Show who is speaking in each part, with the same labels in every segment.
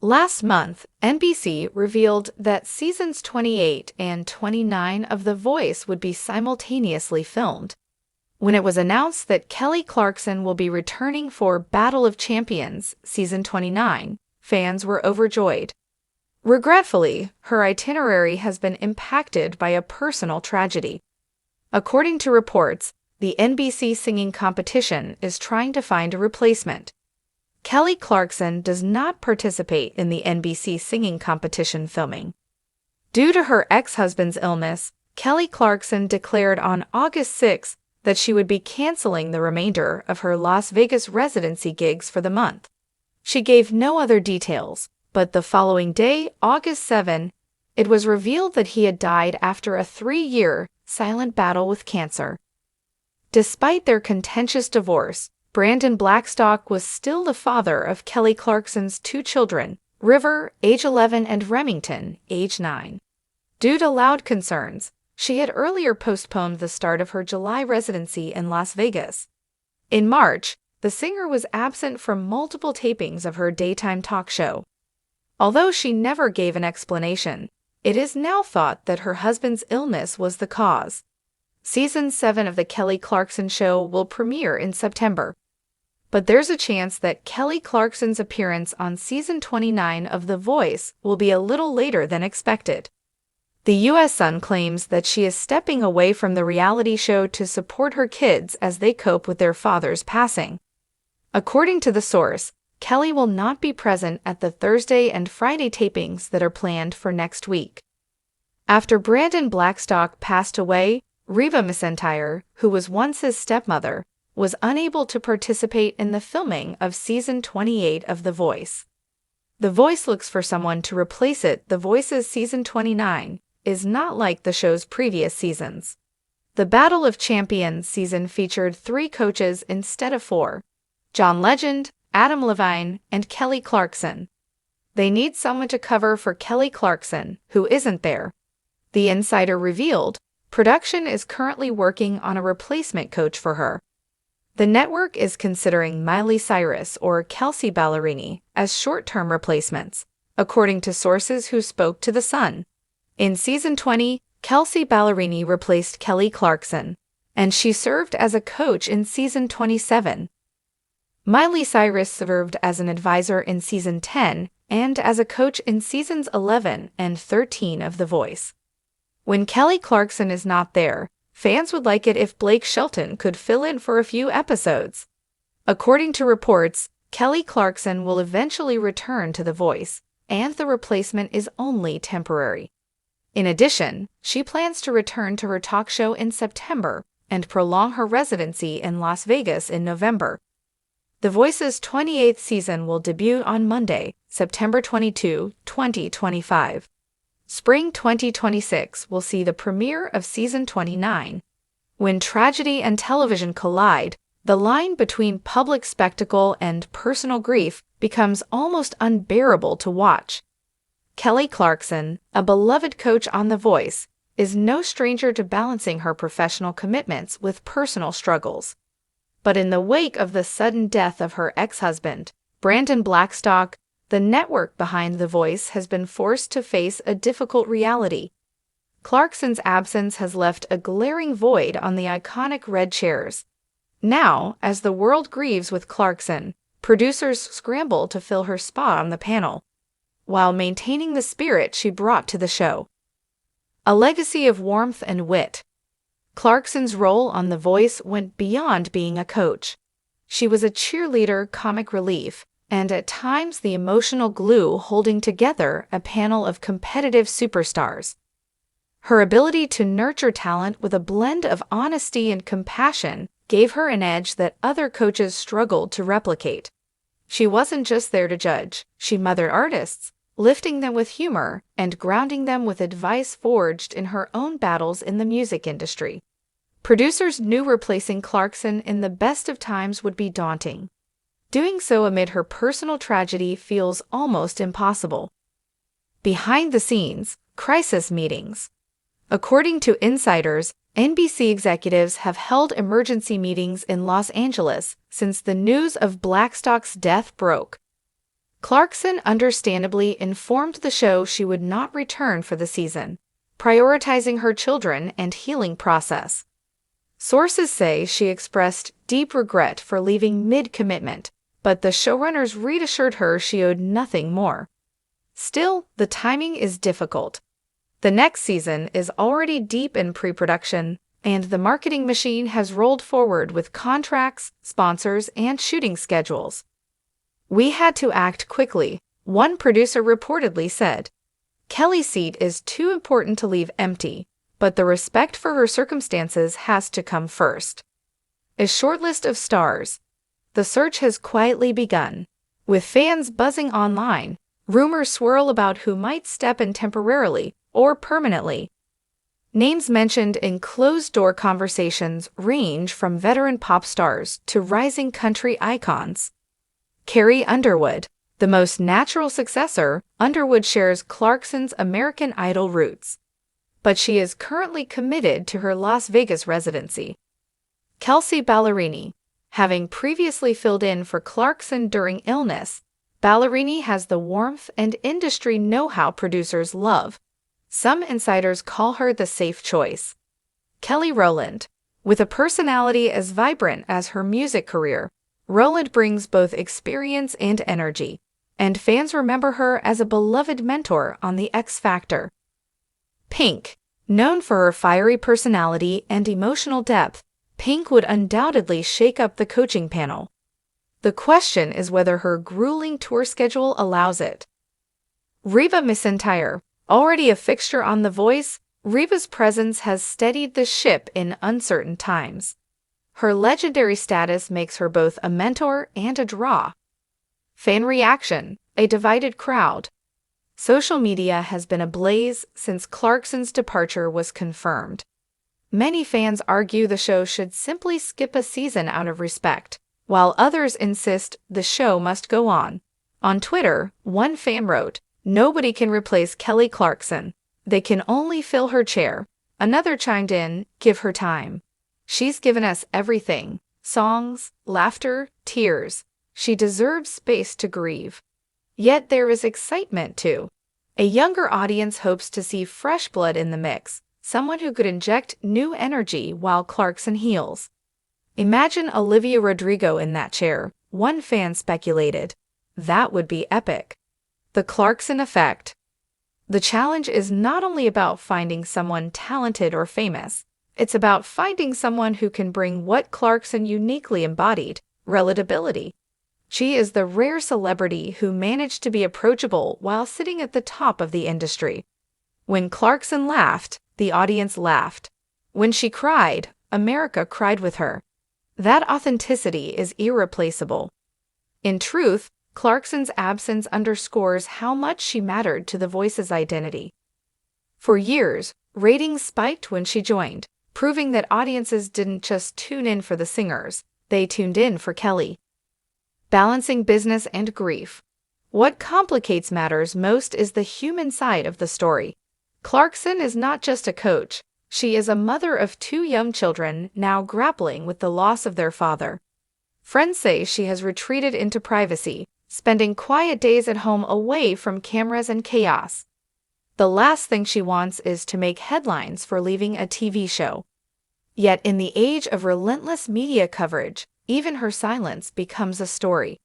Speaker 1: Last month, NBC revealed that seasons 28 and 29 of The Voice would be simultaneously filmed. When it was announced that Kelly Clarkson will be returning for Battle of Champions season 29, fans were overjoyed. Regretfully, her itinerary has been impacted by a personal tragedy. According to reports, the NBC singing competition is trying to find a replacement. Kelly Clarkson does not participate in the NBC singing competition filming. Due to her ex-husband's illness, Kelly Clarkson declared on August 6 that she would be canceling the remainder of her Las Vegas residency gigs for the month. She gave no other details, but the following day, August 7, it was revealed that he had died after a 3-year silent battle with cancer. Despite their contentious divorce, Brandon Blackstock was still the father of Kelly Clarkson's 2 children, River, age 11, and Remington, age 9. Due to loud concerns, she had earlier postponed the start of her July residency in Las Vegas. In March, the singer was absent from multiple tapings of her daytime talk show. Although she never gave an explanation, it is now thought that her husband's illness was the cause. Season 7 of The Kelly Clarkson Show will premiere in September. But there's a chance that Kelly Clarkson's appearance on season 29 of The Voice will be a little later than expected. The U.S. Sun claims that she is stepping away from the reality show to support her kids as they cope with their father's passing. According to the source, Kelly will not be present at the Thursday and Friday tapings that are planned for next week. After Brandon Blackstock passed away, Reva McEntire, who was once his stepmother, was unable to participate in the filming of season 28 of The Voice. The Voice looks for someone to replace it. The Voice's season 29 is not like the show's previous seasons. The Battle of Champions season featured 3 coaches instead of 4: John Legend, Adam Levine, and Kelly Clarkson. They need someone to cover for Kelly Clarkson, who isn't there. The Insider revealed, production is currently working on a replacement coach for her. The network is considering Miley Cyrus or Kelsea Ballerini as short-term replacements, according to sources who spoke to The Sun. In season 20, Kelsea Ballerini replaced Kelly Clarkson, and she served as a coach in season 27. Miley Cyrus served as an advisor in season 10 and as a coach in seasons 11 and 13 of The Voice. When Kelly Clarkson is not there, fans would like it if Blake Shelton could fill in for a few episodes. According to reports, Kelly Clarkson will eventually return to The Voice, and the replacement is only temporary. In addition, she plans to return to her talk show in September and prolong her residency in Las Vegas in November. The Voice's 28th season will debut on Monday, September 22, 2025. Spring 2026 will see the premiere of season 29. When tragedy and television collide, the line between public spectacle and personal grief becomes almost unbearable to watch. Kelly Clarkson, a beloved coach on The Voice, is no stranger to balancing her professional commitments with personal struggles. But in the wake of the sudden death of her ex-husband, Brandon Blackstock, the network behind The Voice has been forced to face a difficult reality. Clarkson's absence has left a glaring void on the iconic red chairs. Now, as the world grieves with Clarkson, producers scramble to fill her spot on the panel, while maintaining the spirit she brought to the show. A legacy of warmth and wit. Clarkson's role on The Voice went beyond being a coach. She was a cheerleader, comic relief, and at times the emotional glue holding together a panel of competitive superstars. Her ability to nurture talent with a blend of honesty and compassion gave her an edge that other coaches struggled to replicate. She wasn't just there to judge, she mothered artists, lifting them with humor and grounding them with advice forged in her own battles in the music industry. Producers knew replacing Clarkson in the best of times would be daunting. Doing so amid her personal tragedy feels almost impossible. Behind the scenes, crisis meetings. According to insiders, NBC executives have held emergency meetings in Los Angeles since the news of Blackstock's death broke. Clarkson understandably informed the show she would not return for the season, prioritizing her children and healing process. Sources say she expressed deep regret for leaving mid-commitment, but the showrunners reassured her she owed nothing more. Still, the timing is difficult. The next season is already deep in pre-production, and the marketing machine has rolled forward with contracts, sponsors, and shooting schedules. "We had to act quickly," one producer reportedly said. "Kelly's seat is too important to leave empty, but the respect for her circumstances has to come first." A short list of stars. The search has quietly begun. With fans buzzing online, rumors swirl about who might step in temporarily or permanently. Names mentioned in closed-door conversations range from veteran pop stars to rising country icons. Carrie Underwood, the most natural successor. Underwood shares Clarkson's American Idol roots, but she is currently committed to her Las Vegas residency. Kelsea Ballerini, having previously filled in for Clarkson during illness, Ballerini has the warmth and industry know-how producers love. Some insiders call her the safe choice. Kelly Rowland, with a personality as vibrant as her music career, Rowland brings both experience and energy, and fans remember her as a beloved mentor on The X Factor. Pink, known for her fiery personality and emotional depth, Pink would undoubtedly shake up the coaching panel. The question is whether her grueling tour schedule allows it. Reva McEntire, already a fixture on The Voice, Reva's presence has steadied the ship in uncertain times. Her legendary status makes her both a mentor and a draw. Fan reaction, a divided crowd. Social media has been ablaze since Clarkson's departure was confirmed. Many fans argue the show should simply skip a season out of respect, while others insist the show must go on. On Twitter, one fan wrote, "Nobody can replace Kelly Clarkson. They can only fill her chair." Another chimed in, "Give her time. She's given us everything: songs, laughter, tears. She deserves space to grieve." Yet there is excitement too. A younger audience hopes to see fresh blood in the mix, someone who could inject new energy while Clarkson heals. Imagine Olivia Rodrigo in that chair, one fan speculated. That would be epic. The Clarkson effect. The challenge is not only about finding someone talented or famous, it's about finding someone who can bring what Clarkson uniquely embodied: relatability. She is the rare celebrity who managed to be approachable while sitting at the top of the industry. When Clarkson laughed, the audience laughed. When she cried, America cried with her. That authenticity is irreplaceable. In truth, Clarkson's absence underscores how much she mattered to The Voice's identity. For years, ratings spiked when she joined, proving that audiences didn't just tune in for the singers, they tuned in for Kelly. Balancing business and grief. What complicates matters most is the human side of the story. Clarkson is not just a coach, she is a mother of two young children now grappling with the loss of their father. Friends say she has retreated into privacy, spending quiet days at home away from cameras and chaos. The last thing she wants is to make headlines for leaving a TV show. Yet in the age of relentless media coverage, even her silence becomes a story.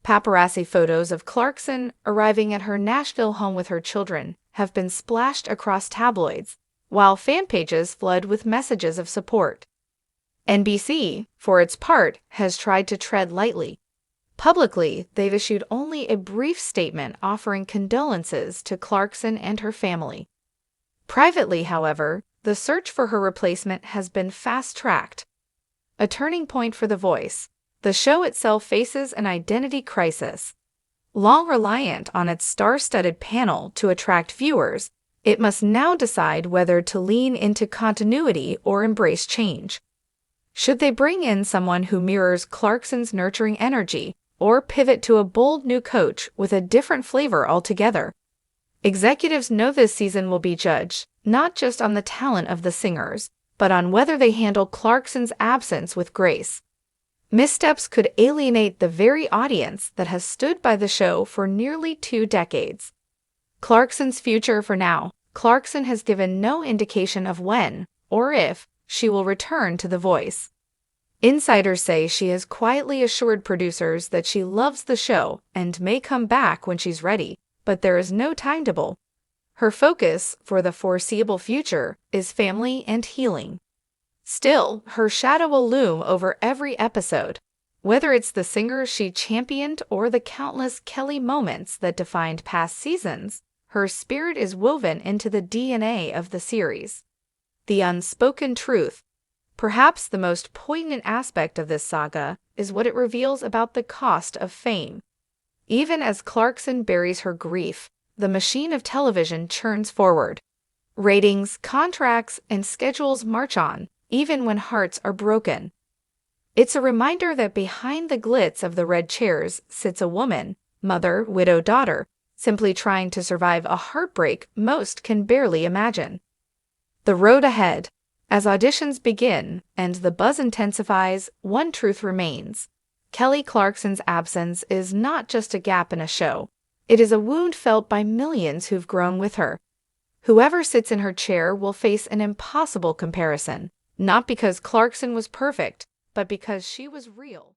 Speaker 1: Paparazzi photos of Clarkson arriving at her Nashville home with her children have been splashed across tabloids, while fan pages flood with messages of support. NBC, for its part, has tried to tread lightly. Publicly, they've issued only a brief statement offering condolences to Clarkson and her family. Privately, however, the search for her replacement has been fast-tracked. A turning point for The Voice, the show itself faces an identity crisis. Long reliant on its star-studded panel to attract viewers, it must now decide whether to lean into continuity or embrace change. Should they bring in someone who mirrors Clarkson's nurturing energy, or pivot to a bold new coach with a different flavor altogether? Executives know this season will be judged not just on the talent of the singers, but on whether they handle Clarkson's absence with grace. Missteps could alienate the very audience that has stood by the show for nearly 2 decades. Clarkson's future for now. Clarkson has given no indication of when, or if, she will return to The Voice. Insiders say she has quietly assured producers that she loves the show and may come back when she's ready, but there is no timetable. Her focus, for the foreseeable future, is family and healing. Still, her shadow will loom over every episode, whether it's the singer she championed or the countless Kelly moments that defined past seasons. Her spirit is woven into the DNA of the series. The unspoken truth. Perhaps the most poignant aspect of this saga is what it reveals about the cost of fame. Even as Clarkson buries her grief, the machine of television churns forward. Ratings, contracts, and schedules march on, even when hearts are broken. It's a reminder that behind the glitz of the red chairs sits a woman, mother, widow, daughter, simply trying to survive a heartbreak most can barely imagine. The road ahead. As auditions begin and the buzz intensifies, one truth remains. Kelly Clarkson's absence is not just a gap in a show. It is a wound felt by millions who've grown with her. Whoever sits in her chair will face an impossible comparison, not because Clarkson was perfect, but because she was real.